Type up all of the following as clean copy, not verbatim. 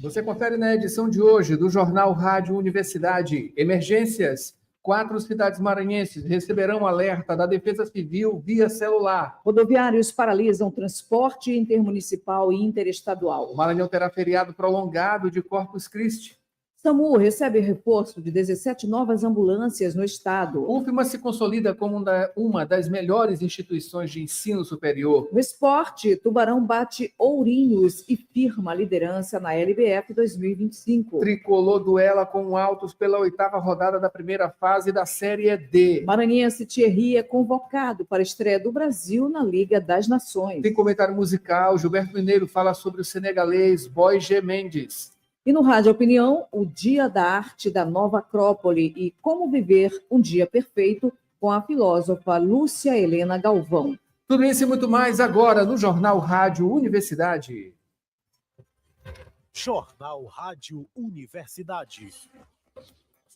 Você confere na edição de hoje do Jornal Rádio Universidade. Emergências. 4 cidades maranhenses receberão alerta da Defesa Civil via celular. Rodoviários paralisam transporte intermunicipal e interestadual. O Maranhão terá feriado prolongado de Corpus Christi. SAMU recebe reforço de 17 novas ambulâncias no estado. UFMA se consolida como uma das melhores instituições de ensino superior. No esporte, Tubarão bate Ourinhos e firma a liderança na LBF 2025. Tricolor duela com Altos pela 8ª rodada da primeira fase da Série D. Maranhense Thierry é convocado para a estreia do Brasil na Liga das Nações. Tem comentário musical, Gilberto Mineiro fala sobre o senegalês Boy G. Mendes. E no Rádio Opinião, o Dia da Arte da Nova Acrópole e como viver um dia perfeito com a filósofa Lúcia Helena Galvão. Tudo isso e muito mais agora no Jornal Rádio Universidade. Jornal Rádio Universidade.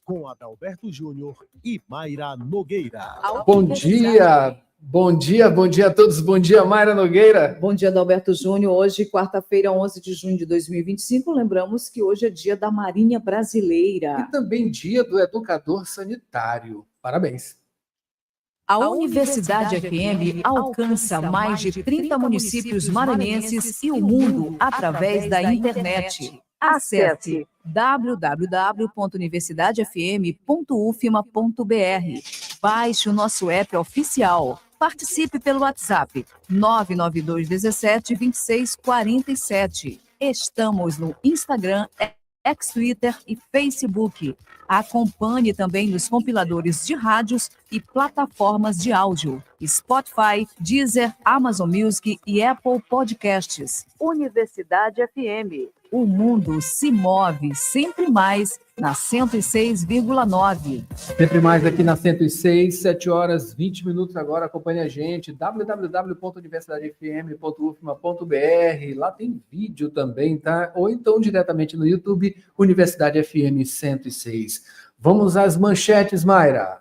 Com Adalberto Júnior e Mayra Nogueira. Bom dia! Bom dia a todos. Bom dia, Mayra Nogueira. Bom dia, Adalberto Júnior. Hoje, quarta-feira, 11 de junho de 2025. Lembramos que hoje é dia da Marinha Brasileira. E também dia do Educador Sanitário. Parabéns. A Universidade FM alcança mais de 30 municípios maranhenses e o mundo através da internet. Acesse www.universidadefm.ufma.br. Baixe o nosso app oficial. Participe pelo WhatsApp 992172647. Estamos no Instagram, Twitter e Facebook. Acompanhe também nos compiladores de rádios e plataformas de áudio, Spotify, Deezer, Amazon Music e Apple Podcasts. Universidade FM. O mundo se move sempre mais na 106,9. Sempre mais aqui na 106, 7 horas 20 minutos agora. Acompanhe a gente, www.universidadefm.ufma.br. Lá tem vídeo também, tá? Ou então diretamente no YouTube, Universidade FM 106. Vamos às manchetes, Mayra.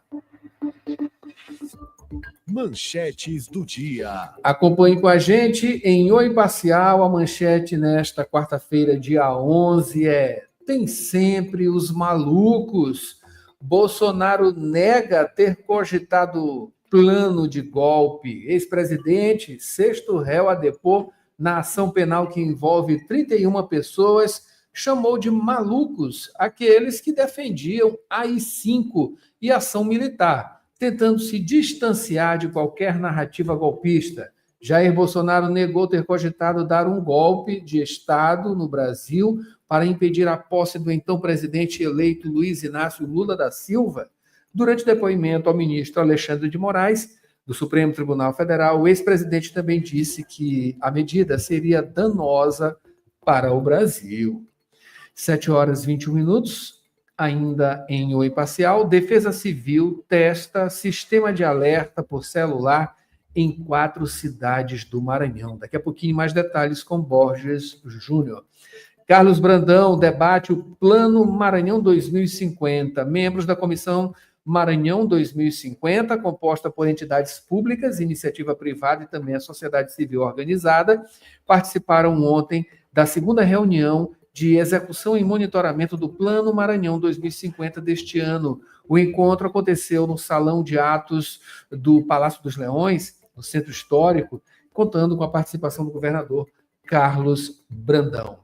Manchetes do dia. Acompanhe com a gente em Oi Parcial. A manchete nesta quarta-feira, dia 11, tem sempre os malucos. Bolsonaro nega ter cogitado plano de golpe. Ex-presidente, sexto réu a depor na ação penal que envolve 31 pessoas, chamou de malucos aqueles que defendiam AI-5 e ação militar, tentando se distanciar de qualquer narrativa golpista. Jair Bolsonaro negou ter cogitado dar um golpe de Estado no Brasil para impedir a posse do então presidente eleito Luiz Inácio Lula da Silva. Durante depoimento ao ministro Alexandre de Moraes, do Supremo Tribunal Federal, o ex-presidente também disse que a medida seria danosa para o Brasil. 7 horas e 21 minutos. Ainda em Oi Parcial, Defesa Civil testa sistema de alerta por celular em 4 cidades do Maranhão. Daqui a pouquinho mais detalhes com Borges Júnior. Carlos Brandão debate o Plano Maranhão 2050. Membros da Comissão Maranhão 2050, composta por entidades públicas, iniciativa privada e também a sociedade civil organizada, participaram ontem da segunda reunião de execução e monitoramento do Plano Maranhão 2050 deste ano. O encontro aconteceu no Salão de Atos do Palácio dos Leões, no Centro Histórico, contando com a participação do governador Carlos Brandão.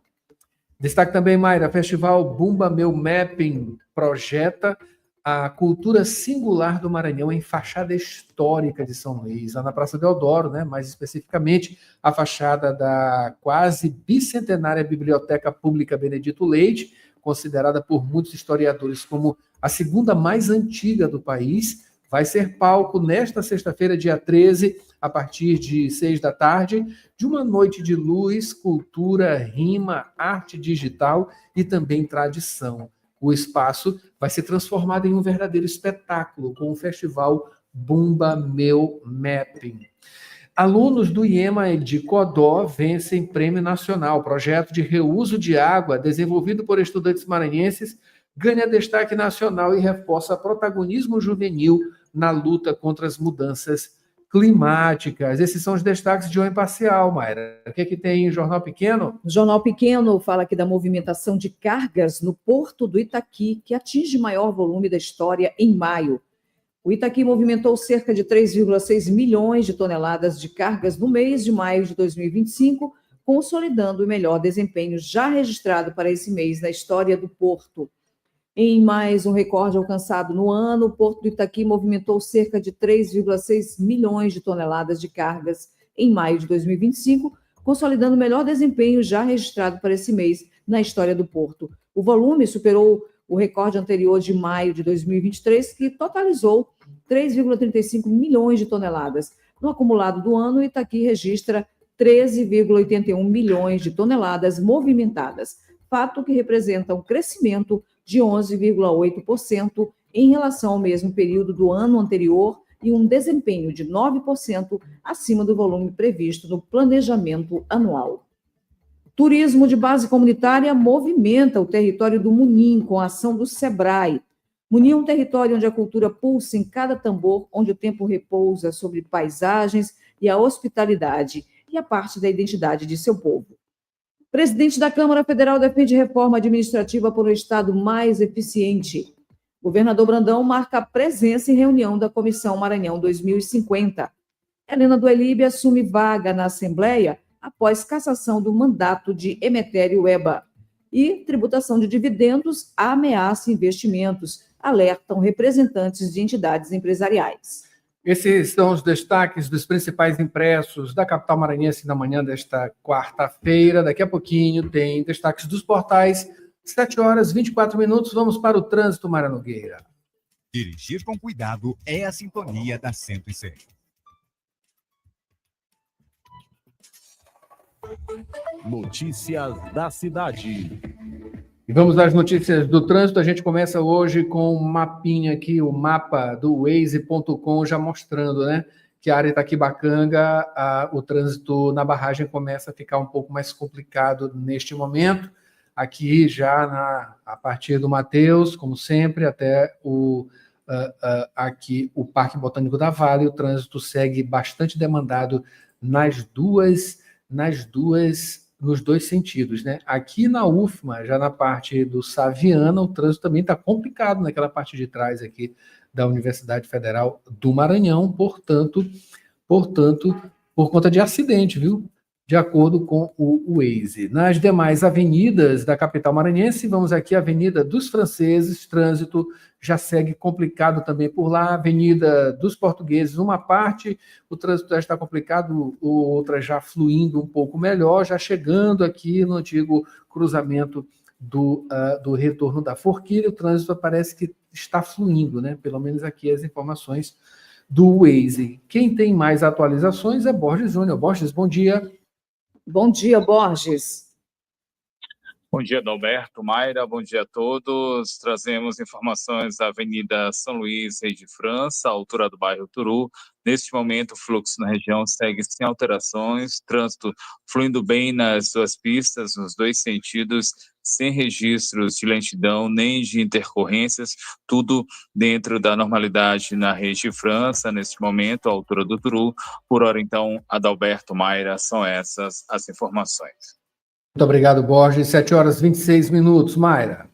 Destaque também, Mayra, Festival Bumba Meu Mapping projeta a cultura singular do Maranhão em fachada histórica de São Luís, lá na Praça Deodoro, né? Mais especificamente a fachada da quase bicentenária Biblioteca Pública Benedito Leite, considerada por muitos historiadores como a segunda mais antiga do país, vai ser palco nesta sexta-feira, dia 13, a partir de 6 da tarde, de uma noite de luz, cultura, rima, arte digital e também tradição. O espaço vai ser transformado em um verdadeiro espetáculo com o festival Bumba Meu Mapping. Alunos do IEMA de Codó vencem Prêmio Nacional. Projeto de reuso de água desenvolvido por estudantes maranhenses ganha destaque nacional e reforça protagonismo juvenil na luta contra as mudanças climáticas. Esses são os destaques de hoje parcial, Mayra. O que tem em Jornal Pequeno? O Jornal Pequeno fala aqui da movimentação de cargas no Porto do Itaqui, que atinge maior volume da história em maio. O Itaqui movimentou cerca de 3,6 milhões de toneladas de cargas no mês de maio de 2025, consolidando o melhor desempenho já registrado para esse mês na história do porto. Em mais um recorde alcançado no ano, o Porto do Itaqui movimentou cerca de 3,6 milhões de toneladas de cargas em maio de 2025, consolidando o melhor desempenho já registrado para esse mês na história do porto. O volume superou o recorde anterior de maio de 2023, que totalizou 3,35 milhões de toneladas. No acumulado do ano, o Itaqui registra 13,81 milhões de toneladas movimentadas, fato que representa um crescimento de 11,8% em relação ao mesmo período do ano anterior e um desempenho de 9% acima do volume previsto no planejamento anual. Turismo de base comunitária movimenta o território do Munim com a ação do SEBRAE. Munim é um território onde a cultura pulsa em cada tambor, onde o tempo repousa sobre paisagens e a hospitalidade e a parte da identidade de seu povo. Presidente da Câmara Federal defende reforma administrativa para o Estado mais eficiente. Governador Brandão marca presença em reunião da Comissão Maranhão 2050. Helena Duelib assume vaga na Assembleia após cassação do mandato de Emetério Eba. E tributação de dividendos ameaça investimentos, alertam representantes de entidades empresariais. Esses são os destaques dos principais impressos da capital maranhense na manhã desta quarta-feira. Daqui a pouquinho tem destaques dos portais. 7h24. Vamos para o trânsito, Mayra Nogueira. Dirigir com cuidado é a sintonia da 106. Notícias da cidade. E vamos às notícias do trânsito. A gente começa hoje com um mapinha aqui, o mapa do Waze.com, já mostrando, né, que a área Itaquibacanga, o trânsito na barragem começa a ficar um pouco mais complicado neste momento. Aqui já a partir do Mateus, como sempre, até aqui o Parque Botânico da Vale, o trânsito segue bastante demandado nos dois sentidos, né? Aqui na UFMA, já na parte do Saviana, o trânsito também está complicado naquela parte de trás aqui da Universidade Federal do Maranhão, portanto, por conta de acidente, viu? De acordo com o Waze. Nas demais avenidas da capital maranhense, vamos aqui, Avenida dos Franceses, trânsito já segue complicado também por lá, Avenida dos Portugueses, uma parte, o trânsito já está complicado, outra já fluindo um pouco melhor, já chegando aqui no antigo cruzamento do retorno da Forquilha, o trânsito parece que está fluindo, né? Pelo menos aqui as informações do Waze. Quem tem mais atualizações é Borges Júnior. Borges, bom dia. Bom dia, Borges. Bom dia, Adalberto, Mayra, bom dia a todos. Trazemos informações da Avenida São Luís, Rei de França, altura do bairro Turu. Neste momento, o fluxo na região segue sem alterações, trânsito fluindo bem nas duas pistas, nos dois sentidos, sem registros de lentidão nem de intercorrências, tudo dentro da normalidade na Rede de França, neste momento, à altura do Turu. Por hora, então, Adalberto, Mayra, são essas as informações. Muito obrigado, Borges. 7h26, Mayra.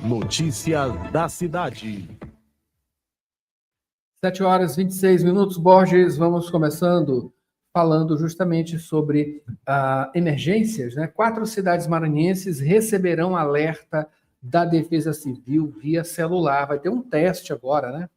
Notícias da cidade. 7h26, Borges. Vamos começando falando justamente sobre emergências, né? 4 cidades maranhenses receberão alerta da Defesa Civil via celular. Vai ter um teste agora, né?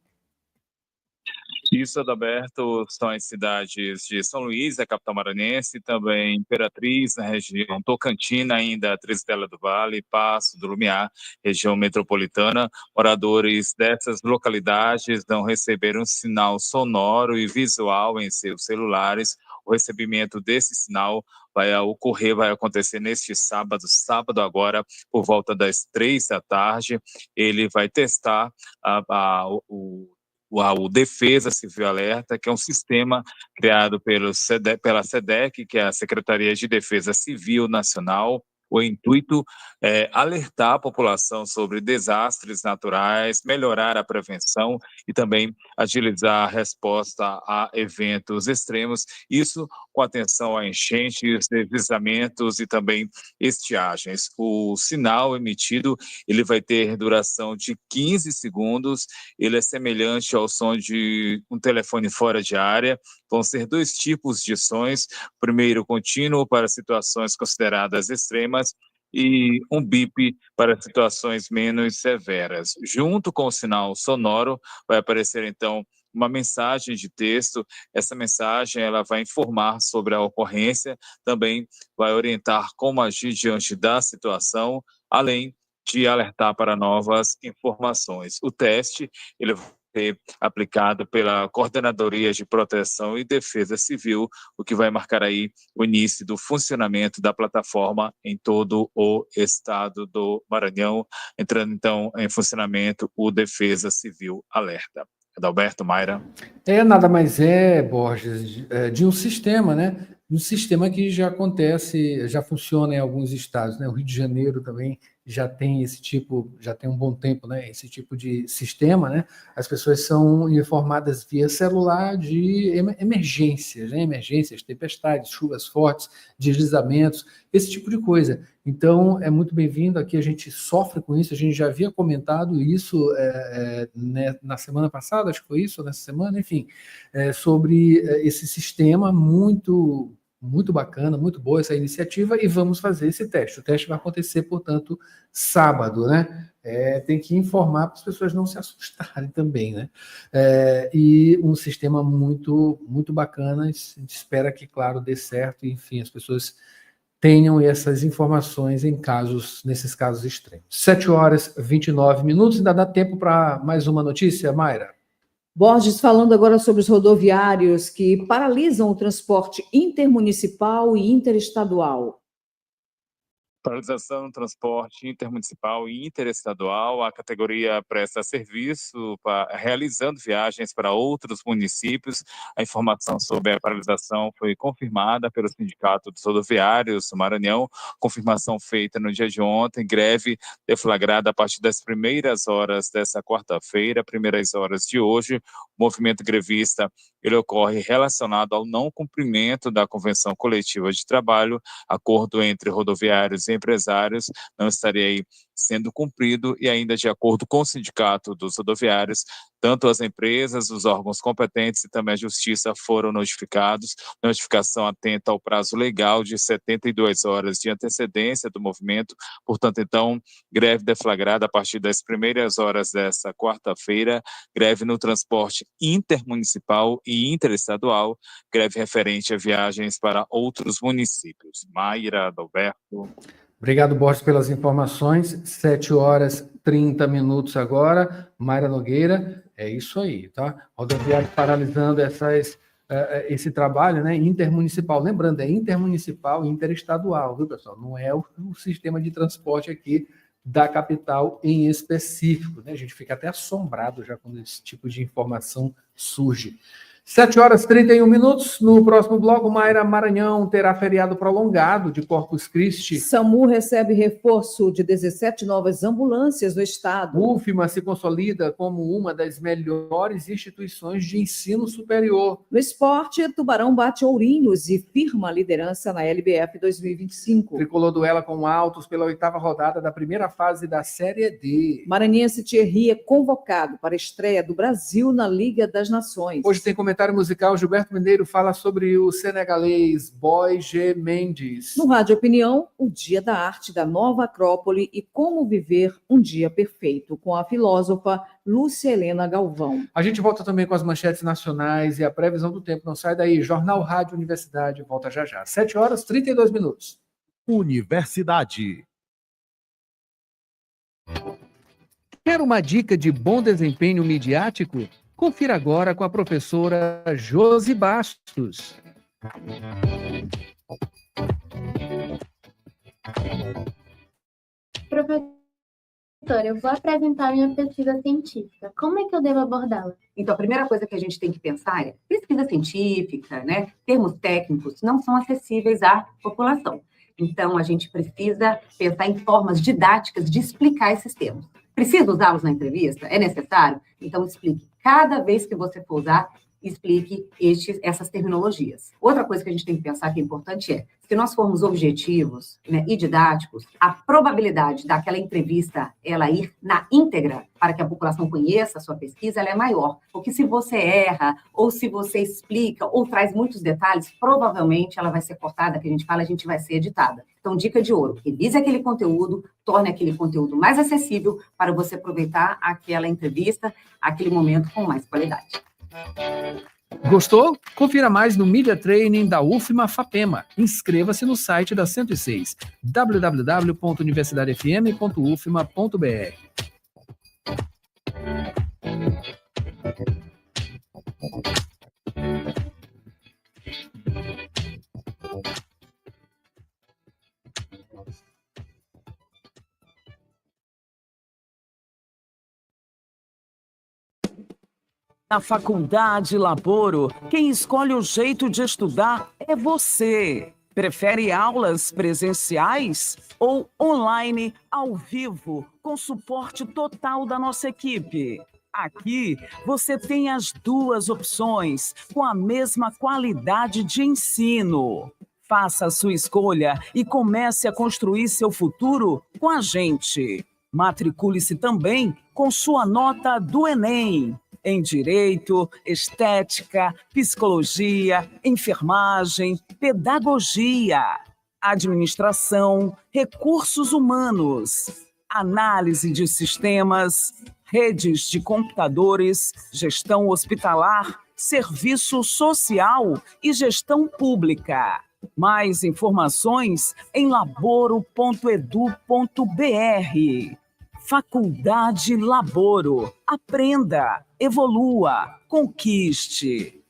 Isso, Adalberto, são as cidades de São Luís, a capital maranhense, também Imperatriz, na região Tocantina, ainda Tristela do Vale, Passo do Lumiar, região metropolitana. Moradores dessas localidades vão receber um sinal sonoro e visual em seus celulares. O recebimento desse sinal vai acontecer neste sábado agora, por volta das 3 da tarde. Ele vai testar o Defesa Civil Alerta, que é um sistema criado pela SEDEC, que é a Secretaria de Defesa Civil Nacional. O intuito é alertar a população sobre desastres naturais, melhorar a prevenção e também agilizar a resposta a eventos extremos, isso com atenção a enchentes, deslizamentos e também estiagens. O sinal emitido, ele vai ter duração de 15 segundos, ele é semelhante ao som de um telefone fora de área. Vão ser 2 tipos de sons, primeiro contínuo para situações consideradas extremas e um bip para situações menos severas. Junto com o sinal sonoro, vai aparecer então uma mensagem de texto. Essa mensagem ela vai informar sobre a ocorrência, também vai orientar como agir diante da situação, além de alertar para novas informações. O teste ele vai ser aplicado pela Coordenadoria de Proteção e Defesa Civil, o que vai marcar aí o início do funcionamento da plataforma em todo o estado do Maranhão, entrando então em funcionamento o Defesa Civil Alerta. Adalberto, Mayra. Nada mais Borges, de um sistema, né? Um sistema que já acontece, já funciona em alguns estados, né? O Rio de Janeiro também já tem esse tipo, já tem um bom tempo, né? Esse tipo de sistema, né? As pessoas são informadas via celular de emergências, né? Emergências, tempestades, chuvas fortes, deslizamentos, esse tipo de coisa. Então, é muito bem-vindo. Aqui a gente sofre com isso, a gente já havia comentado isso na semana passada, acho que foi isso, nessa semana, enfim, sobre esse sistema muito bacana, muito boa essa iniciativa, e vamos fazer esse teste. O teste vai acontecer, portanto, sábado, né? Tem que informar para as pessoas não se assustarem também, né? E um sistema muito bacana, a gente espera que, claro, dê certo, e, enfim, as pessoas tenham essas informações nesses casos extremos. 7h29, ainda dá tempo para mais uma notícia, Mayra? Borges, falando agora sobre os rodoviários que paralisam o transporte intermunicipal e interestadual. Paralisação do transporte intermunicipal e interestadual. A categoria presta serviço realizando viagens para outros municípios. A informação sobre a paralisação foi confirmada pelo Sindicato dos Rodoviários do Maranhão. Confirmação feita no dia de ontem. Greve deflagrada a partir das primeiras horas dessa quarta-feira, primeiras horas de hoje. O movimento grevista ele ocorre relacionado ao não cumprimento da Convenção Coletiva de Trabalho. Acordo entre rodoviários e empresários não estaria aí sendo cumprido, e ainda de acordo com o Sindicato dos Rodoviários, tanto as empresas, os órgãos competentes e também a Justiça foram notificados. Notificação atenta ao prazo legal de 72 horas de antecedência do movimento. Portanto, então, greve deflagrada a partir das primeiras horas dessa quarta-feira, greve no transporte intermunicipal e interestadual, greve referente a viagens para outros municípios. Mayra, Adalberto. Obrigado, Borges, pelas informações. 7h30 agora. Mayra Nogueira, é isso aí, tá? Rodoviário paralisando esse trabalho, né? Intermunicipal. Lembrando, é intermunicipal e interestadual, viu, pessoal? Não é o sistema de transporte aqui da capital em específico, né? A gente fica até assombrado já quando esse tipo de informação surge. 7h31. No próximo bloco, Mayra, Maranhão terá feriado prolongado de Corpus Christi. SAMU recebe reforço de 17 novas ambulâncias no estado. UFMA se consolida como uma das melhores instituições de ensino superior. No esporte, Tubarão bate Ourinhos e firma a liderança na LBF 2025. Tricolor duela com Altos pela 8ª rodada da primeira fase da Série D. Maranhense Thierry é convocado para a estreia do Brasil na Liga das Nações. Hoje tem comentário musical. Gilberto Mineiro fala sobre o senegalês Boy G. Mendes. No Rádio Opinião, o Dia da Arte da Nova Acrópole e como viver um dia perfeito, com a filósofa Lúcia Helena Galvão. A gente volta também com as manchetes nacionais e a previsão do tempo. Não sai daí. Jornal Rádio Universidade volta já já. 7h32. Universidade. Quer uma dica de bom desempenho midiático? Confira agora com a professora Josi Bastos. Professora, eu vou apresentar minha pesquisa científica. Como é que eu devo abordá-la? Então, a primeira coisa que a gente tem que pensar é pesquisa científica, né? Termos técnicos não são acessíveis à população. Então, a gente precisa pensar em formas didáticas de explicar esses termos. Precisa usá-los na entrevista? É necessário? Então, explique cada vez que você for usar, explique essas terminologias. Outra coisa que a gente tem que pensar que é importante é, se nós formos objetivos, né, e didáticos, a probabilidade daquela entrevista ela ir na íntegra para que a população conheça a sua pesquisa, ela é maior. Porque se você erra, ou se você explica, ou traz muitos detalhes, provavelmente ela vai ser cortada, que a gente fala, a gente vai ser editada. Então, dica de ouro, revise aquele conteúdo, torne aquele conteúdo mais acessível para você aproveitar aquela entrevista, aquele momento com mais qualidade. Gostou? Confira mais no Media Training da UFMA-FAPEMA. Inscreva-se no site da 106, www.universidadefm.ufma.br. Na Faculdade Laboro, quem escolhe o jeito de estudar é você. Prefere aulas presenciais ou online, ao vivo, com suporte total da nossa equipe? Aqui você tem as duas opções, com a mesma qualidade de ensino. Faça a sua escolha e comece a construir seu futuro com a gente. Matricule-se também com sua nota do Enem. Em Direito, Estética, Psicologia, Enfermagem, Pedagogia, Administração, Recursos Humanos, Análise de Sistemas, Redes de Computadores, Gestão Hospitalar, Serviço Social e Gestão Pública. Mais informações em laboro.edu.br. Faculdade Laboro. Aprenda, evolua, conquiste.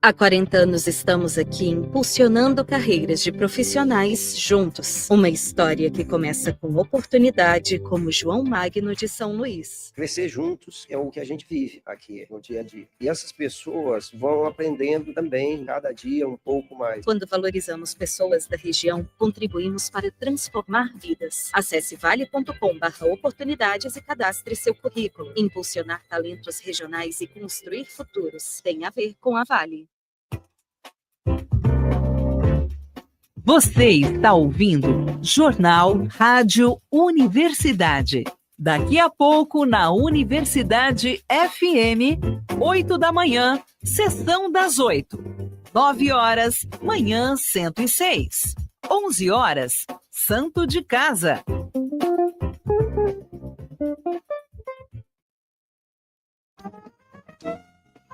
Há 40 anos estamos aqui impulsionando carreiras de profissionais juntos. Uma história que começa com oportunidade, como João Magno de São Luís. Crescer juntos é o que a gente vive aqui no dia a dia. E essas pessoas vão aprendendo também, cada dia um pouco mais. Quando valorizamos pessoas da região, contribuímos para transformar vidas. Acesse vale.com/oportunidades e cadastre seu currículo. Impulsionar talentos regionais e construir futuros tem a ver com a Vale. Você está ouvindo Jornal Rádio Universidade. Daqui a pouco, na Universidade FM, 8 da manhã, sessão das 8. 9 horas, manhã 106. 11 horas, Santo de Casa.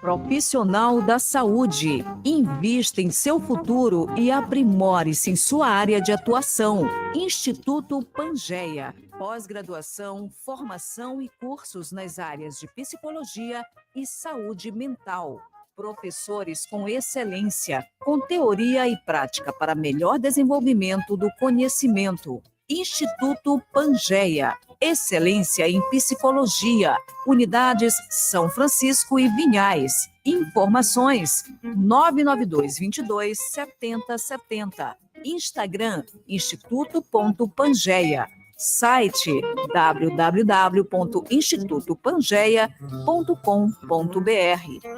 Profissional da saúde. Invista em seu futuro e aprimore-se em sua área de atuação. Instituto Pangeia. Pós-graduação, formação e cursos nas áreas de psicologia e saúde mental. Professores com excelência, com teoria e prática para melhor desenvolvimento do conhecimento. Instituto Pangeia. Excelência em Psicologia. Unidades São Francisco e Vinhais. Informações 992227070. Instagram instituto.pangeia. Site www.institutopangeia.com.br.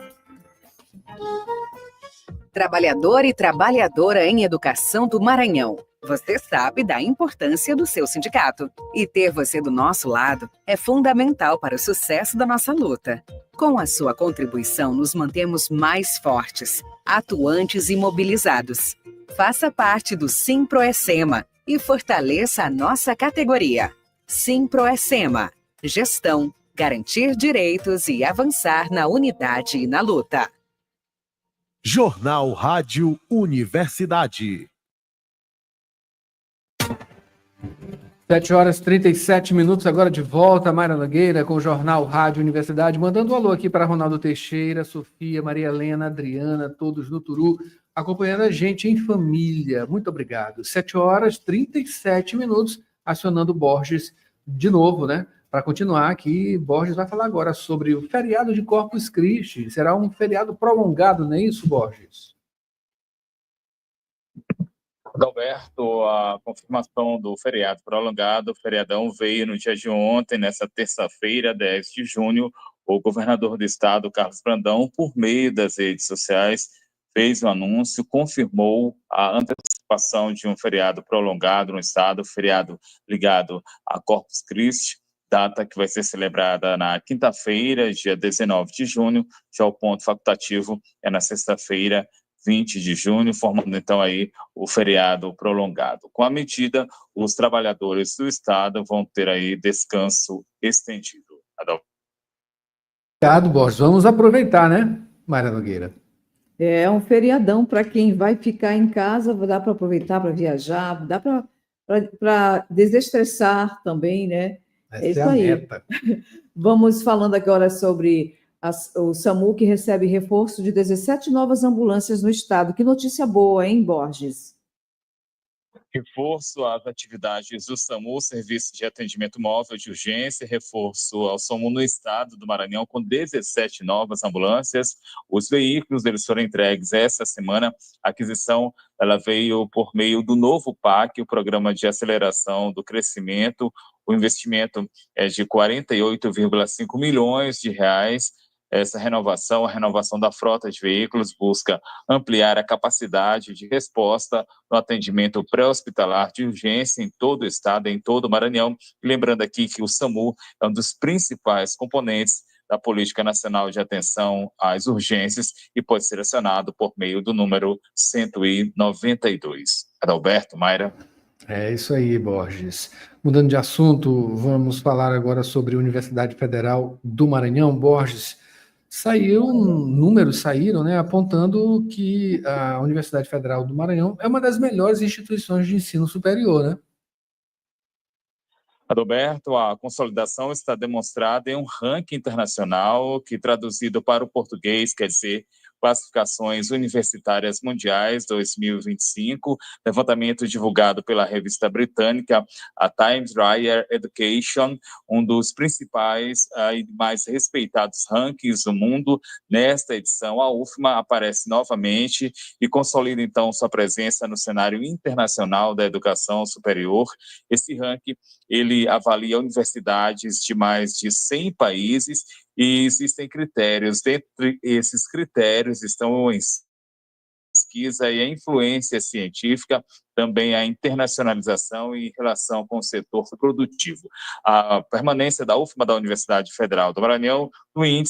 Trabalhador e trabalhadora em educação do Maranhão. Você sabe da importância do seu sindicato. E ter você do nosso lado é fundamental para o sucesso da nossa luta. Com a sua contribuição, nos mantemos mais fortes, atuantes e mobilizados. Faça parte do Simproecema e fortaleça a nossa categoria. Simproecema. Gestão, garantir direitos e avançar na unidade e na luta. Jornal Rádio Universidade. 7 horas e 37 minutos, agora de volta, Mayra Nogueira com o Jornal Rádio Universidade, mandando um alô aqui para Ronaldo Teixeira, Sofia, Maria Helena, Adriana, todos no Turu, acompanhando a gente em família. Muito obrigado. 7 horas e 37 minutos, acionando Borges de novo, né? Para continuar aqui, Borges vai falar agora sobre o feriado de Corpus Christi. Será um feriado prolongado, não é isso, Borges? Adalberto, a confirmação do feriado prolongado, o feriadão veio no dia de ontem, nessa terça-feira, 10 de junho. O governador do estado, Carlos Brandão, por meio das redes sociais, fez um anúncio, confirmou a antecipação de um feriado prolongado no estado, feriado ligado a Corpus Christi, data que vai ser celebrada na quinta-feira, dia 19 de junho, já o ponto facultativo é na sexta-feira, 20 de junho, formando então aí o feriado prolongado. Com a medida, os trabalhadores do estado vão ter aí descanso estendido. Obrigado, Borges. Vamos aproveitar, né, Mayra Nogueira? É um feriadão para quem vai ficar em casa, dá para aproveitar para viajar, dá para desestressar também, né? É isso aí. Meta. Vamos falando agora sobre o SAMU, que recebe reforço de 17 novas ambulâncias no estado. Que notícia boa, hein, Borges? Reforço às atividades do SAMU, Serviço de Atendimento Móvel de Urgência, reforço ao SAMU no estado do Maranhão com 17 novas ambulâncias. Os veículos, eles foram entregues essa semana. A aquisição, ela veio por meio do novo PAC, o Programa de Aceleração do Crescimento. O investimento é de R$ 48,5 milhões de reais. Essa renovação, a renovação da frota de veículos, busca ampliar a capacidade de resposta no atendimento pré-hospitalar de urgência em todo o estado, em todo o Maranhão. E lembrando aqui que o SAMU é um dos principais componentes da Política Nacional de Atenção às Urgências e pode ser acionado por meio do número 192. Adalberto, Mayra. É isso aí, Borges. Mudando de assunto, vamos falar agora sobre a Universidade Federal do Maranhão. Borges, números saíram, né, apontando que a Universidade Federal do Maranhão é uma das melhores instituições de ensino superior, né? Adalberto, a consolidação está demonstrada em um ranking internacional que, traduzido para o português, quer dizer Classificações Universitárias Mundiais 2025, levantamento divulgado pela revista britânica, a Times Higher Education, um dos principais e mais respeitados rankings do mundo. Nesta edição, a UFMA aparece novamente e consolida, então, sua presença no cenário internacional da educação superior. Esse ranking, ele avalia universidades de mais de 100 países e existem critérios. Dentre esses critérios estão a pesquisa e a influência científica, também a internacionalização em relação com o setor produtivo. A permanência da UFMA, da Universidade Federal do Maranhão,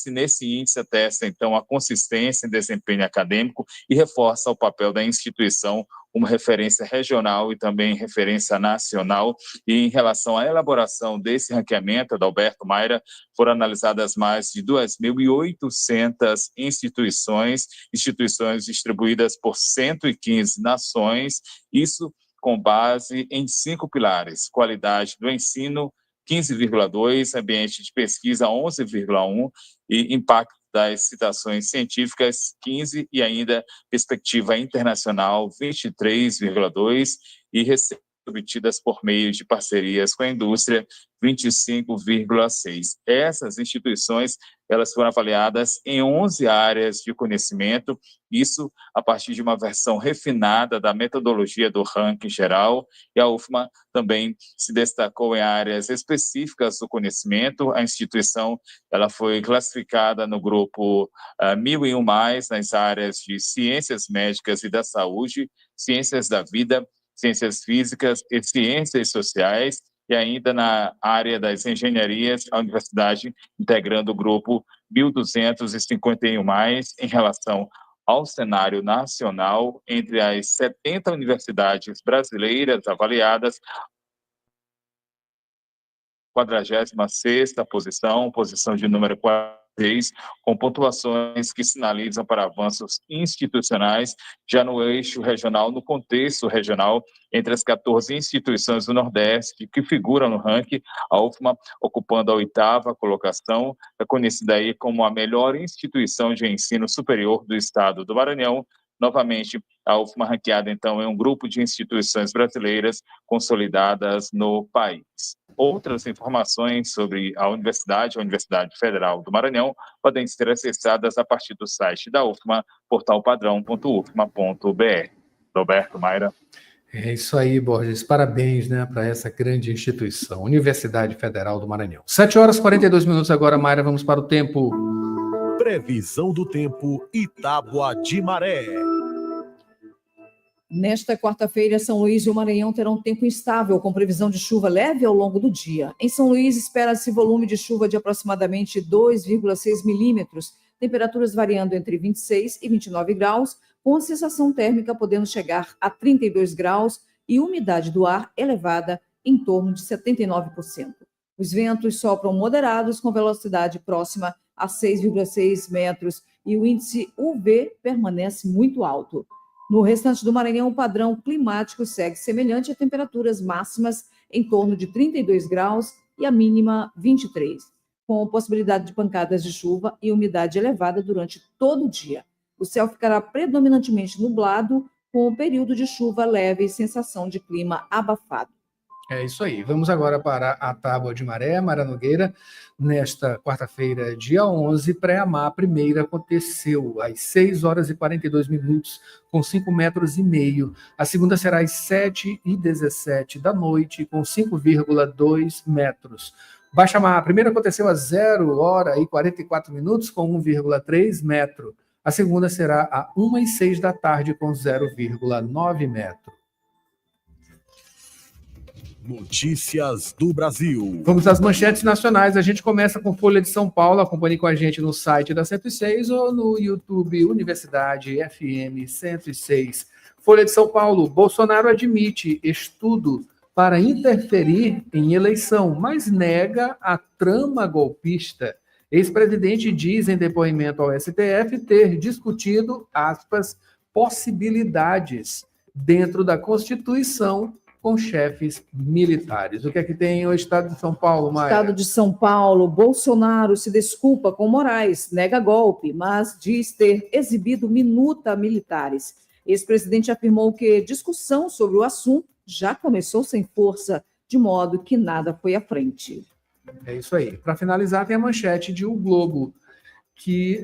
nesse índice atesta, então, a consistência em desempenho acadêmico e reforça o papel da instituição como referência regional e também referência nacional. E em relação à elaboração desse ranqueamento, Adalberto, Mayra, foram analisadas mais de 2.800 instituições distribuídas por 115 nações, isso com base em 5 pilares: qualidade do ensino, 15,2, ambiente de pesquisa, 11,1, e impacto das citações científicas, 15, e ainda perspectiva internacional, 23,2, e receitas obtidas por meio de parcerias com a indústria, 25,6. Essas instituições, elas foram avaliadas em 11 áreas de conhecimento, isso a partir de uma versão refinada da metodologia do ranking geral, e a UFMA também se destacou em áreas específicas do conhecimento. A instituição, ela foi classificada no grupo 1001+, nas áreas de ciências médicas e da saúde, ciências da vida, ciências físicas e ciências sociais, e ainda na área das engenharias, a universidade integrando o grupo 1251+, em relação ao cenário nacional. Entre as 70 universidades brasileiras avaliadas, 46ª posição de número 46, com pontuações que sinalizam para avanços institucionais, já no eixo regional, no contexto regional, entre as 14 instituições do Nordeste que figuram no ranking, a UFMA ocupando a 8ª colocação, reconhecida aí como a melhor instituição de ensino superior do estado do Maranhão. Novamente, a UFMA ranqueada, então, em um grupo de instituições brasileiras consolidadas no país. Outras informações sobre a Universidade Federal do Maranhão, podem ser acessadas a partir do site da UFMA, portalpadrão.ufma.br. Roberto, Mayra. É isso aí, Borges. Parabéns, né, para essa grande instituição, Universidade Federal do Maranhão. 7h42 agora, Mayra, vamos para o tempo. Previsão do tempo e tábua de maré. Nesta quarta-feira, São Luís e o Maranhão terão tempo instável, com previsão de chuva leve ao longo do dia. Em São Luís, espera-se volume de chuva de aproximadamente 2,6 milímetros, temperaturas variando entre 26 e 29 graus, com a sensação térmica podendo chegar a 32 graus e umidade do ar elevada em torno de 79%. Os ventos sopram moderados com velocidade próxima a 6,6 metros e o índice UV permanece muito alto. No restante do Maranhão, o padrão climático segue semelhante a temperaturas máximas em torno de 32 graus e a mínima 23, com possibilidade de pancadas de chuva e umidade elevada durante todo o dia. O céu ficará predominantemente nublado, com um período de chuva leve e sensação de clima abafado. É isso aí. Vamos agora para a tábua de maré, Mayra Nogueira. Nesta quarta-feira, dia 11, pré-amar, a primeira aconteceu às 6h42, com 5,5 metros. A segunda será às 7h17 da noite, com 5,2 metros. Baixa mar, a primeira aconteceu às 0h44, com 1,3 metro. A segunda será a 1h06 da tarde, com 0,9 metro. Notícias do Brasil. Vamos às manchetes nacionais. A gente começa com Folha de São Paulo. Acompanhe com a gente no site da 106 ou no YouTube Universidade FM 106. Folha de São Paulo. Bolsonaro admite estudo para interferir em eleição, mas nega a trama golpista. Ex-presidente diz em depoimento ao STF ter discutido, aspas, possibilidades dentro da Constituição com chefes militares. O que é que tem o Estado de São Paulo, Mayra? Estado de São Paulo, Bolsonaro se desculpa com Moraes, nega golpe, mas diz ter exibido minuta militares. Ex-presidente afirmou que discussão sobre o assunto já começou sem força, de modo que nada foi à frente. É isso aí. Para finalizar, tem a manchete de O Globo, que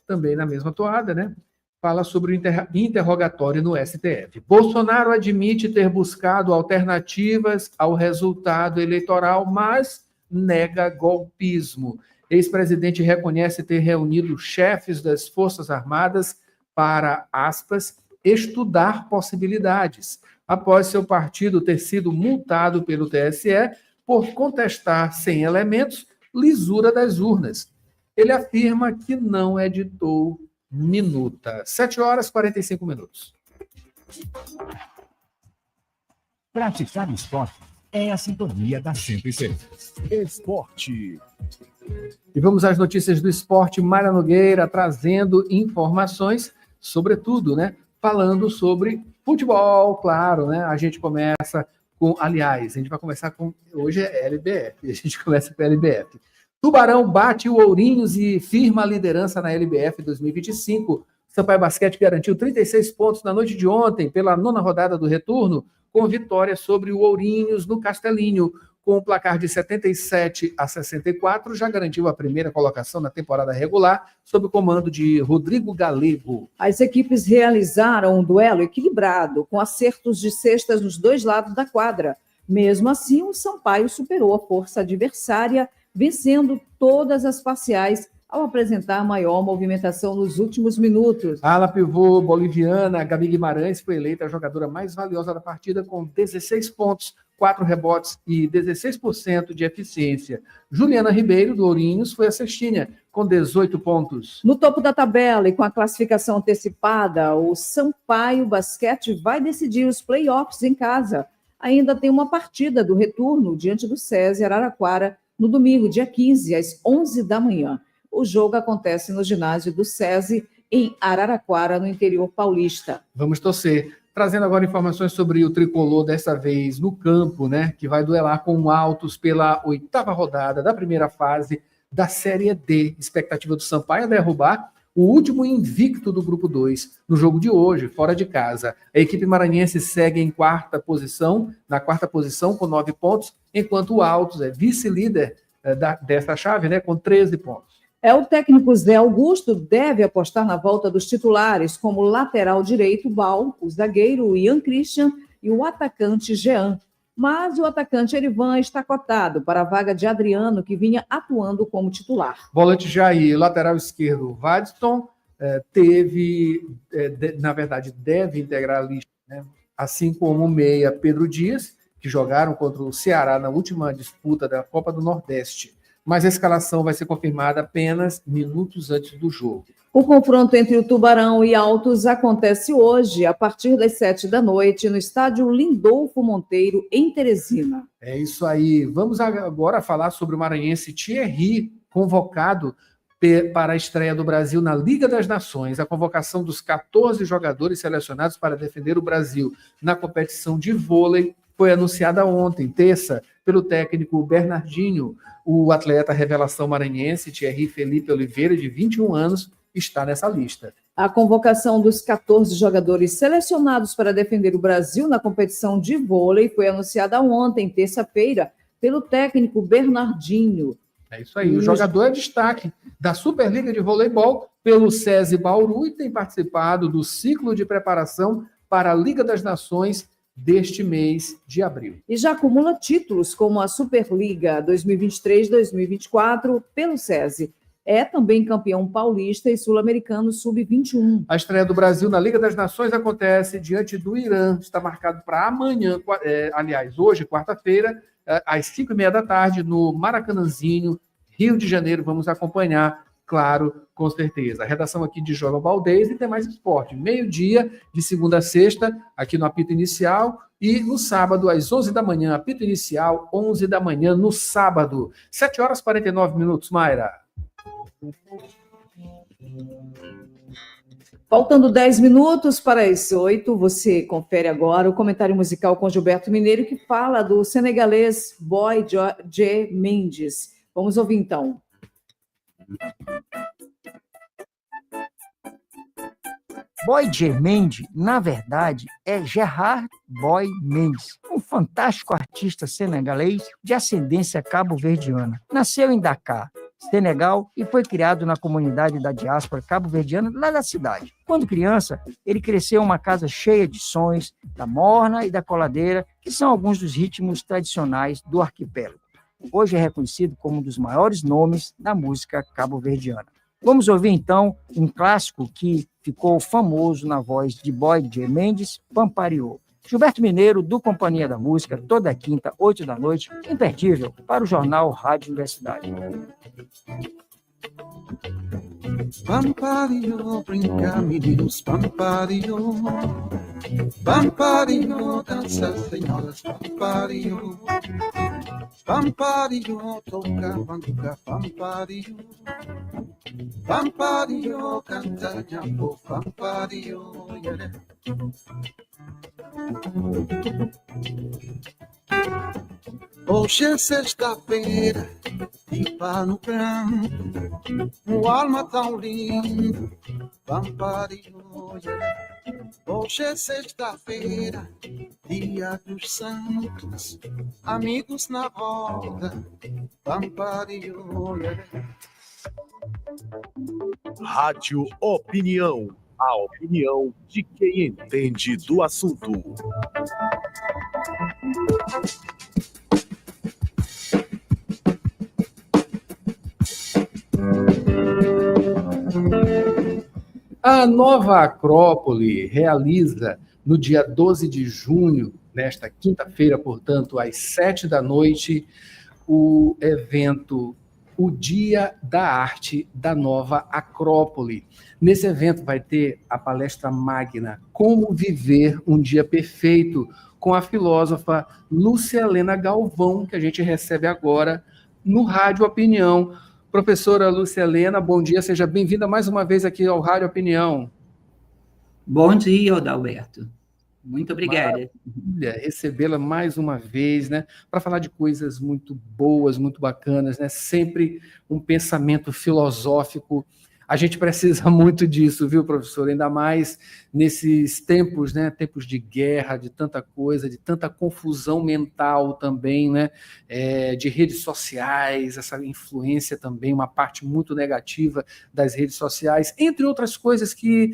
também na mesma toada, né? Fala sobre o interrogatório no STF. Bolsonaro admite ter buscado alternativas ao resultado eleitoral, mas nega golpismo. Ex-presidente reconhece ter reunido chefes das Forças Armadas para, aspas, estudar possibilidades, após seu partido ter sido multado pelo TSE por contestar sem elementos lisura das urnas. Ele afirma que não editou minuta. 7h45. Praticar esporte é a sintonia da 106. Esporte. E vamos às notícias do esporte. Mayra Nogueira trazendo informações, sobretudo, né? Falando sobre futebol, claro, né? A gente começa com, aliás, a gente vai começar com, hoje é LBF, a gente começa com a LBF. Tubarão bate o Ourinhos e firma a liderança na LBF 2025. Sampaio Basquete garantiu 36 pontos na noite de ontem, pela 9ª rodada do retorno, com vitória sobre o Ourinhos no Castelinho. Com o placar de 77-64, já garantiu a primeira colocação na temporada regular, sob o comando de Rodrigo Galego. As equipes realizaram um duelo equilibrado, com acertos de cestas nos dois lados da quadra. Mesmo assim, o Sampaio superou a força adversária, vencendo todas as parciais ao apresentar maior movimentação nos últimos minutos. A ala pivô boliviana Gabi Guimarães foi eleita a jogadora mais valiosa da partida com 16 pontos, 4 rebotes e 16% de eficiência. Juliana Ribeiro, do Ourinhos, foi a cestinha, com 18 pontos. No topo da tabela e com a classificação antecipada, o Sampaio Basquete vai decidir os play-offs em casa. Ainda tem uma partida do retorno diante do SESI Araraquara no domingo, dia 15, às 11 da manhã. O jogo acontece no ginásio do SESI, em Araraquara, no interior paulista. Vamos torcer. Trazendo agora informações sobre o tricolor, dessa vez no campo, né? Que vai duelar com o Altos pela 8ª rodada da primeira fase da Série D. Expectativa do Sampaio é derrubar o último invicto do Grupo 2 no jogo de hoje, fora de casa. A equipe maranhense segue em na quarta posição, com 9 pontos, enquanto o Altos é vice-líder dessa chave, né? Com 13 pontos. O técnico Zé Augusto deve apostar na volta dos titulares, como lateral direito, Bal, o zagueiro Ian Christian e o atacante Jean. Mas o atacante Erivan está cotado para a vaga de Adriano, que vinha atuando como titular. Volante Jair, lateral esquerdo, Wadston, na verdade, deve integrar a lista, né? Assim como o meia Pedro Dias, que jogaram contra o Ceará na última disputa da Copa do Nordeste. Mas a escalação vai ser confirmada apenas minutos antes do jogo. O confronto entre o Tubarão e Altos acontece hoje, a partir das 7h, no estádio Lindolfo Monteiro, em Teresina. É isso aí. Vamos agora falar sobre o maranhense Thierry, convocado para a estreia do Brasil na Liga das Nações. A convocação dos 14 jogadores selecionados para defender o Brasil na competição de vôlei foi anunciada ontem, terça, pelo técnico Bernardinho. O atleta revelação maranhense, Thierry Felipe Oliveira, de 21 anos, está nessa lista. A convocação dos 14 jogadores selecionados para defender o Brasil na competição de vôlei foi anunciada ontem, terça-feira, pelo técnico Bernardinho. É isso aí. O jogador é destaque da Superliga de Voleibol pelo SESI Bauru e tem participado do ciclo de preparação para a Liga das Nações deste mês de abril. E já acumula títulos como a Superliga 2023-2024 pelo SESI. É também campeão paulista e sul-americano sub-21. A estreia do Brasil na Liga das Nações acontece diante do Irã. Está marcado para amanhã, hoje, quarta-feira, às 5h30 no Maracanãzinho, Rio de Janeiro. Vamos acompanhar, claro, com certeza. A redação aqui de Joga Valdez e tem mais esporte. Meio-dia, de segunda a sexta, aqui no apito inicial. E no sábado, às 11h, apito inicial, 11h no sábado. 7h49, Mayra. Faltando 10 minutos para as 8, você confere agora o comentário musical com Gilberto Mineiro, que fala do senegalês Boy J. Mendes. Vamos ouvir então. Boy J. Mendes, na verdade, é Gerard Boy Mendes, um fantástico artista senegalês de ascendência cabo-verdiana. Nasceu em Dakar, Senegal, e foi criado na comunidade da diáspora cabo-verdiana lá da cidade. Quando criança, ele cresceu em uma casa cheia de sons, da morna e da coladeira, que são alguns dos ritmos tradicionais do arquipélago. Hoje é reconhecido como um dos maiores nomes da música cabo-verdiana. Vamos ouvir, então, um clássico que ficou famoso na voz de Boy J. Mendes, Pampariô. Gilberto Mineiro, do Companhia da Música, toda quinta, 8h, imperdível, para o jornal Rádio Universidade. Pampariô, brinca, meninos, Pampariô. Pampariô, dança, senhoras, Pampariô. Pampariô, toca, banduca, Pampariô. Pampariô, canta, nhapo, Pampariô, yeah. Hoje é sexta-feira e pano branco, uma alma tão linda, Pampariô. Hoje é sexta-feira, dia dos santos, amigos na roda, Pampariô. Rádio Opinião. A opinião de quem entende do assunto. A Nova Acrópole realiza no dia 12 de junho, nesta quinta-feira, portanto, às 7h, o evento O Dia da Arte da Nova Acrópole. Nesse evento vai ter a palestra magna Como Viver um Dia Perfeito, com a filósofa Lúcia Helena Galvão, que a gente recebe agora no Rádio Opinião. Professora Lúcia Helena, bom dia, seja bem-vinda mais uma vez aqui ao Rádio Opinião. Bom dia, Adalberto. Muito obrigada. Maravilha recebê-la mais uma vez, né, para falar de coisas muito boas, muito bacanas, né, sempre um pensamento filosófico A gente precisa muito disso, viu, professor? Ainda mais nesses tempos, né? Tempos de guerra, de tanta coisa, de tanta confusão mental também, né? De redes sociais, essa influência também, uma parte muito negativa das redes sociais, entre outras coisas que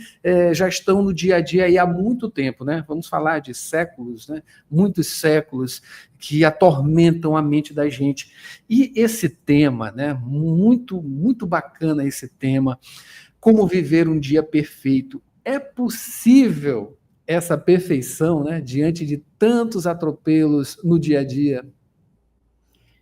já estão no dia a dia aí há muito tempo, né? Vamos falar de séculos, né? Muitos séculos que atormentam a mente da gente. E esse tema, né? Muito, muito bacana esse tema, como viver um dia perfeito. É possível essa perfeição, né? Diante de tantos atropelos no dia a dia?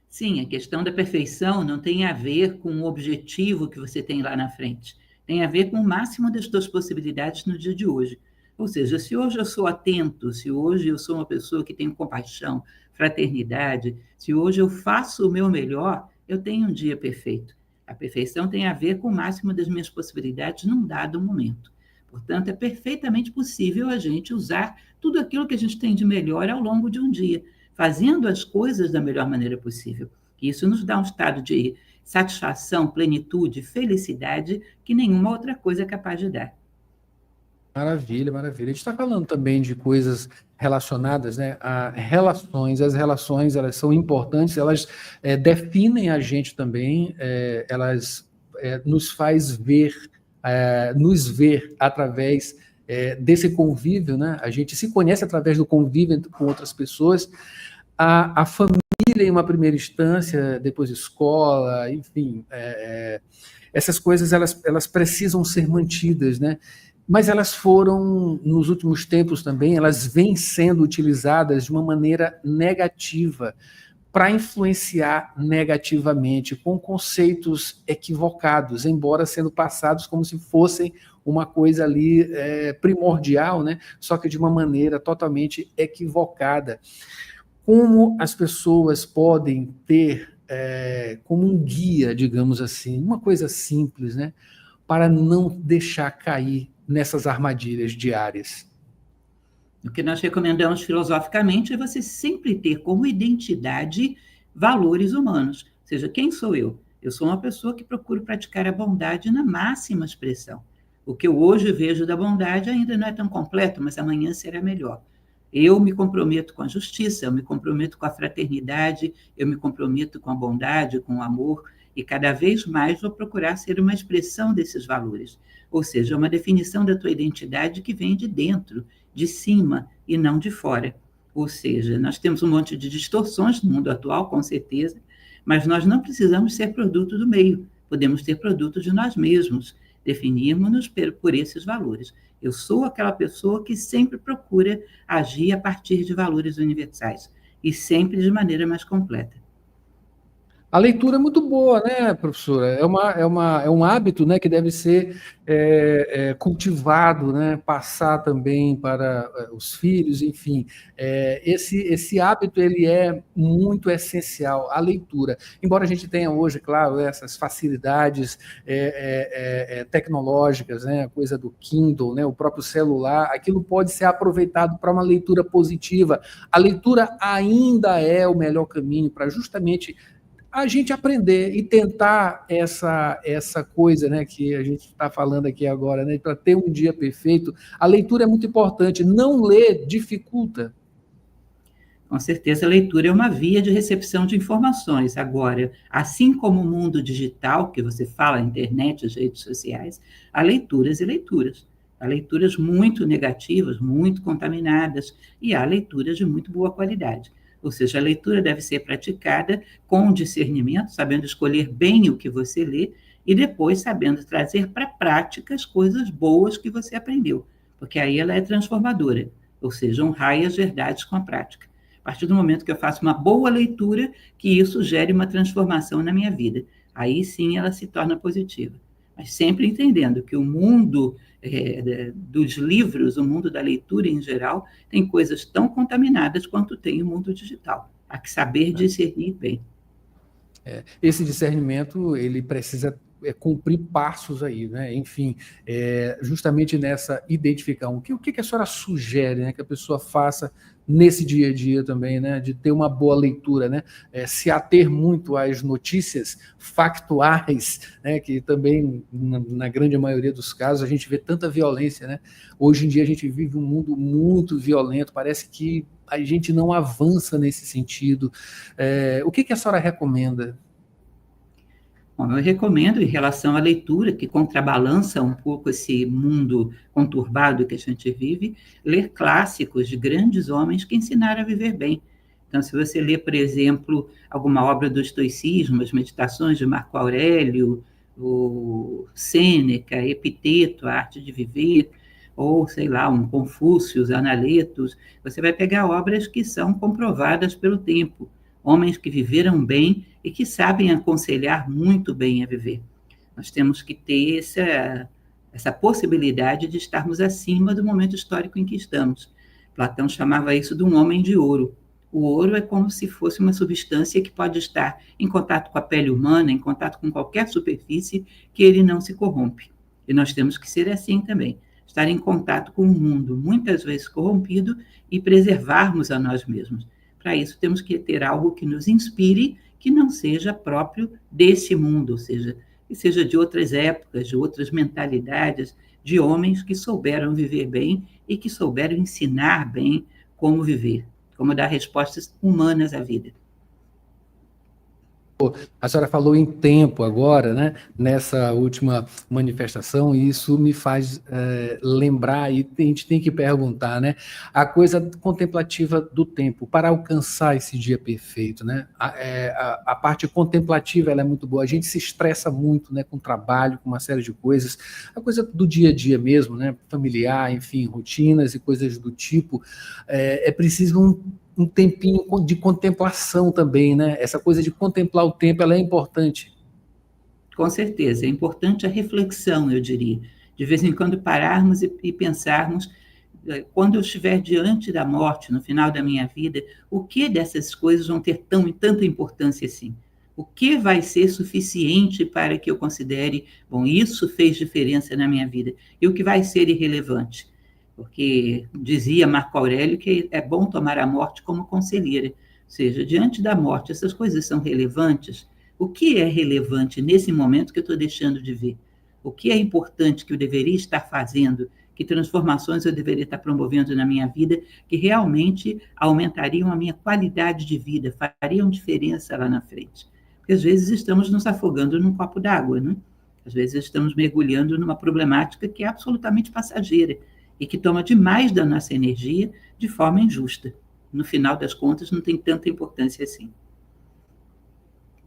Sim, a questão da perfeição não tem a ver com o objetivo que você tem lá na frente. Tem a ver com o máximo das suas possibilidades no dia de hoje. Ou seja, se hoje eu sou atento, se hoje eu sou uma pessoa que tem compaixão, fraternidade, se hoje eu faço o meu melhor, eu tenho um dia perfeito. A perfeição tem a ver com o máximo das minhas possibilidades num dado momento. Portanto, é perfeitamente possível a gente usar tudo aquilo que a gente tem de melhor ao longo de um dia, fazendo as coisas da melhor maneira possível. Isso nos dá um estado de satisfação, plenitude, felicidade que nenhuma outra coisa é capaz de dar. Maravilha, maravilha. A gente está falando também de coisas relacionadas, né, a relações. As relações, elas são importantes, elas definem a gente também, elas nos faz ver, nos ver através desse convívio, né? A gente se conhece através do convívio com outras pessoas. A família, em uma primeira instância, depois escola, enfim, essas coisas elas precisam ser mantidas, né? Mas elas foram, nos últimos tempos também, elas vêm sendo utilizadas de uma maneira negativa, para influenciar negativamente, com conceitos equivocados, embora sendo passados como se fossem uma coisa ali primordial, né? Só que de uma maneira totalmente equivocada. Como as pessoas podem ter como um guia, digamos assim, uma coisa simples, né? Para não deixar cair nessas armadilhas diárias? O que nós recomendamos filosoficamente é você sempre ter como identidade valores humanos. Ou seja, quem sou eu? Eu sou uma pessoa que procuro praticar a bondade na máxima expressão. O que eu hoje vejo da bondade ainda não é tão completo, mas amanhã será melhor. Eu me comprometo com a justiça, eu me comprometo com a fraternidade, eu me comprometo com a bondade, com o amor, e cada vez mais vou procurar ser uma expressão desses valores. Ou seja, uma definição da tua identidade que vem de dentro, de cima e não de fora. Ou seja, nós temos um monte de distorções no mundo atual, com certeza, mas nós não precisamos ser produto do meio, podemos ter produto de nós mesmos, definirmos-nos por esses valores. Eu sou aquela pessoa que sempre procura agir a partir de valores universais, e sempre de maneira mais completa. A leitura é muito boa, né, professora? É um hábito, né, que deve ser cultivado, né, passar também para os filhos, enfim. Esse hábito ele é muito essencial, a leitura. Embora a gente tenha hoje, claro, essas facilidades tecnológicas, né, a coisa do Kindle, né, o próprio celular, aquilo pode ser aproveitado para uma leitura positiva. A leitura ainda é o melhor caminho para justamente a gente aprender e tentar essa coisa, né, que a gente está falando aqui agora, né, para ter um dia perfeito. A leitura é muito importante. Não ler dificulta. Com certeza, a leitura é uma via de recepção de informações. Agora, assim como o mundo digital, que você fala, a internet, as redes sociais, há leituras e leituras. Há leituras muito negativas, muito contaminadas, e há leituras de muito boa qualidade. Ou seja, a leitura deve ser praticada com discernimento, sabendo escolher bem o que você lê e depois sabendo trazer para a prática as coisas boas que você aprendeu, porque aí ela é transformadora, ou seja, honrar as verdades com a prática. A partir do momento que eu faço uma boa leitura, que isso gere uma transformação na minha vida. Aí sim ela se torna positiva. Mas sempre entendendo que o mundo dos livros, o mundo da leitura em geral, tem coisas tão contaminadas quanto tem o mundo digital. Há que saber discernir bem. Esse discernimento, ele precisa cumprir passos aí, né? Enfim, justamente nessa identificar o que a senhora sugere, né, que a pessoa faça nesse dia a dia também, né, de ter uma boa leitura, né, se ater muito às notícias factuais, né, que também, na grande maioria dos casos, a gente vê tanta violência, né? Hoje em dia a gente vive um mundo muito violento, parece que a gente não avança nesse sentido. O que a senhora recomenda? Bom, eu recomendo, em relação à leitura, que contrabalança um pouco esse mundo conturbado que a gente vive, ler clássicos de grandes homens que ensinaram a viver bem. Então, se você lê, por exemplo, alguma obra do estoicismo, as Meditações de Marco Aurélio, o Sêneca, Epiteto, A Arte de Viver, ou, sei lá, um Confúcio, os Analetos, você vai pegar obras que são comprovadas pelo tempo, homens que viveram bem e que sabem aconselhar muito bem a viver. Nós temos que ter essa possibilidade de estarmos acima do momento histórico em que estamos. Platão chamava isso de um homem de ouro. O ouro é como se fosse uma substância que pode estar em contato com a pele humana, em contato com qualquer superfície, que ele não se corrompe. E nós temos que ser assim também, estar em contato com o mundo, muitas vezes corrompido, e preservarmos a nós mesmos. Para isso, temos que ter algo que nos inspire, que não seja próprio desse mundo, ou seja, que seja de outras épocas, de outras mentalidades, de homens que souberam viver bem e que souberam ensinar bem como viver, como dar respostas humanas à vida. A senhora falou em tempo agora, né, nessa última manifestação, e isso me faz lembrar, e a gente tem que perguntar, né, a coisa contemplativa do tempo, para alcançar esse dia perfeito, né, a parte contemplativa ela é muito boa, a gente se estressa muito, né, com trabalho, com uma série de coisas, a coisa do dia a dia mesmo, né, familiar, enfim, rotinas e coisas do tipo, é preciso um tempinho de contemplação também, né? Essa coisa de contemplar o tempo, ela é importante. Com certeza, é importante a reflexão, eu diria. De vez em quando pararmos e pensarmos, quando eu estiver diante da morte, no final da minha vida, o que dessas coisas vão ter tanta importância assim? O que vai ser suficiente para que eu considere, bom, isso fez diferença na minha vida? E o que vai ser irrelevante? Porque dizia Marco Aurélio que é bom tomar a morte como conselheira, ou seja, diante da morte, essas coisas são relevantes? O que é relevante nesse momento que eu estou deixando de ver? O que é importante que eu deveria estar fazendo? Que transformações eu deveria estar promovendo na minha vida que realmente aumentariam a minha qualidade de vida, fariam diferença lá na frente? Porque às vezes estamos nos afogando num copo d'água, né? Às vezes estamos mergulhando numa problemática que é absolutamente passageira, e que toma demais da nossa energia de forma injusta. No final das contas, não tem tanta importância assim.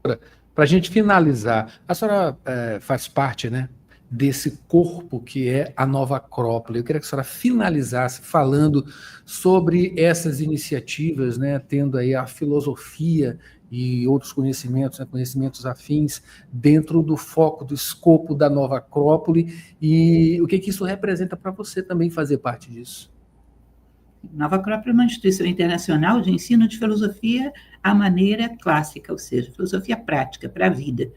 Para a gente finalizar, a senhora faz parte, né, desse corpo que é a Nova Acrópole. Eu queria que a senhora finalizasse falando sobre essas iniciativas, né, tendo aí a filosofia e outros conhecimentos, né, conhecimentos afins, dentro do foco, do escopo da Nova Acrópole, e o que isso representa para você também fazer parte disso. Nova Acrópole é uma instituição internacional de ensino de filosofia à maneira clássica, ou seja, filosofia prática para a vida.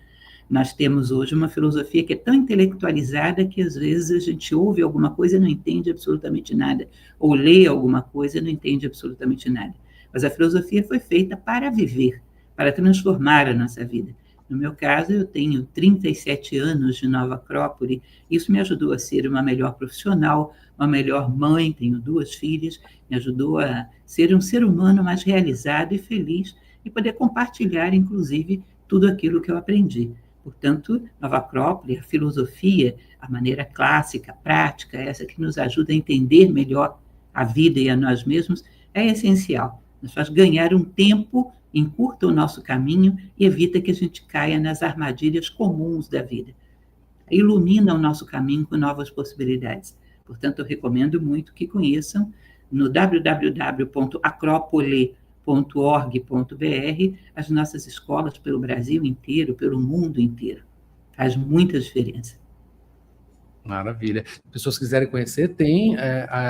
Nós temos hoje uma filosofia que é tão intelectualizada que às vezes a gente ouve alguma coisa e não entende absolutamente nada, ou lê alguma coisa e não entende absolutamente nada. Mas a filosofia foi feita para viver, para transformar a nossa vida. No meu caso, eu tenho 37 anos de Nova Acrópole, isso me ajudou a ser uma melhor profissional, uma melhor mãe, tenho 2 filhas, me ajudou a ser um ser humano mais realizado e feliz, e poder compartilhar, inclusive, tudo aquilo que eu aprendi. Portanto, Nova Acrópole, a filosofia, a maneira clássica, prática, essa que nos ajuda a entender melhor a vida e a nós mesmos, é essencial. Nos faz ganhar um tempo, encurta o nosso caminho e evita que a gente caia nas armadilhas comuns da vida. Ilumina o nosso caminho com novas possibilidades. Portanto, eu recomendo muito que conheçam no www.acropole.org.br as nossas escolas pelo Brasil inteiro, pelo mundo inteiro. Faz muita diferença. Maravilha. Se as pessoas quiserem conhecer, tem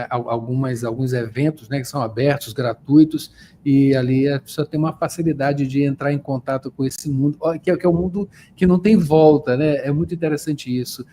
alguns eventos, né, que são abertos, gratuitos, e ali a pessoa tem uma facilidade de entrar em contato com esse mundo, que é um mundo que não tem volta, né? É muito interessante isso,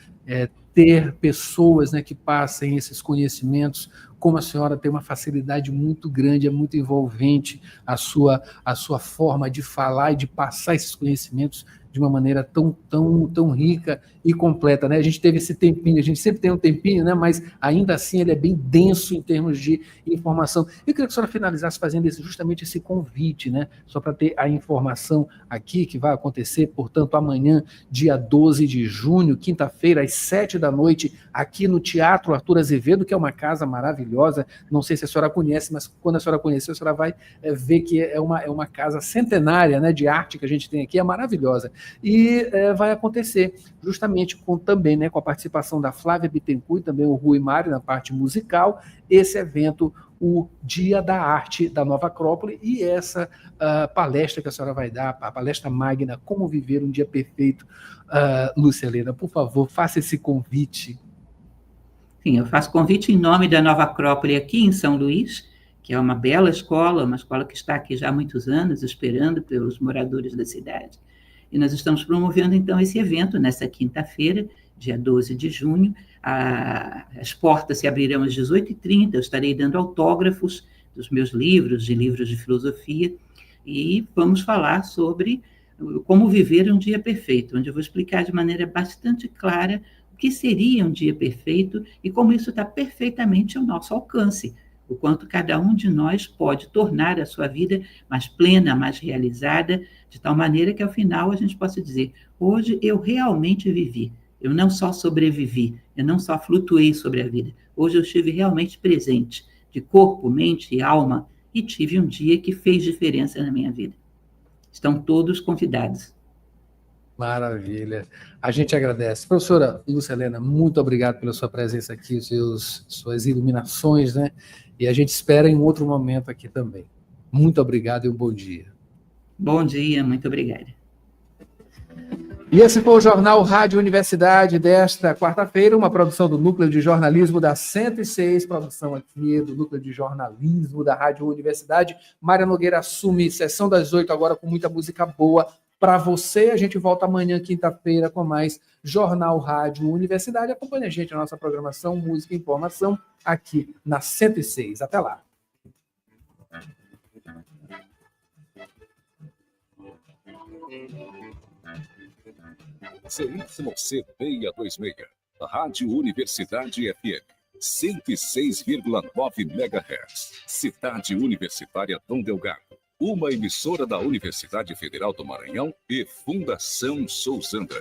ter pessoas, né, que passem esses conhecimentos. Como a senhora tem uma facilidade muito grande, é muito envolvente a sua forma de falar e de passar esses conhecimentos de uma maneira tão rica e completa, né? A gente teve esse tempinho, a gente sempre tem um tempinho, né? Mas ainda assim ele é bem denso em termos de informação. Eu queria que a senhora finalizasse fazendo justamente esse convite, né? Só para ter a informação aqui que vai acontecer, portanto, amanhã, dia 12 de junho, quinta-feira, às 19h, aqui no Teatro Arthur Azevedo, que é uma casa maravilhosa. Não sei se a senhora conhece, mas quando a senhora conhecer, a senhora vai ver que é uma casa centenária, né, de arte que a gente tem aqui, é maravilhosa. E vai acontecer justamente também, né, com a participação da Flávia Bittencourt e também o Rui Mário na parte musical, esse evento, o Dia da Arte da Nova Acrópole, e essa palestra que a senhora vai dar, a palestra magna, Como Viver um Dia Perfeito. Lúcia Helena, por favor, faça esse convite. Sim, eu faço convite em nome da Nova Acrópole aqui em São Luís, que é uma bela escola, uma escola que está aqui já há muitos anos, esperando pelos moradores da cidade. E nós estamos promovendo, então, esse evento nessa quinta-feira, dia 12 de junho. As portas se abrirão às 18h30, eu estarei dando autógrafos dos meus livros, de filosofia, e vamos falar sobre como viver um dia perfeito, onde eu vou explicar de maneira bastante clara o que seria um dia perfeito e como isso está perfeitamente ao nosso alcance, o quanto cada um de nós pode tornar a sua vida mais plena, mais realizada, de tal maneira que, ao final, a gente possa dizer: hoje eu realmente vivi, eu não só sobrevivi, eu não só flutuei sobre a vida, hoje eu estive realmente presente, de corpo, mente e alma, e tive um dia que fez diferença na minha vida. Estão todos convidados. Maravilha. A gente agradece. Professora Lúcia Helena, muito obrigado pela sua presença aqui, suas iluminações, né? E a gente espera em outro momento aqui também. Muito obrigado e um bom dia. Bom dia, muito obrigada. E esse foi o Jornal Rádio Universidade desta quarta-feira, uma produção do Núcleo de Jornalismo da 106, produção aqui do Núcleo de Jornalismo da Rádio Universidade. Mária Nogueira assume sessão das 8 agora com muita música boa para você. A gente volta amanhã, quinta-feira, com mais Jornal Rádio Universidade. Acompanhe a gente na nossa programação Música e Informação aqui na 106. Até lá. CYC 626, Rádio Universidade FM, 106,9 MHz, Cidade Universitária Dom Delgado, uma emissora da Universidade Federal do Maranhão e Fundação Sousandra.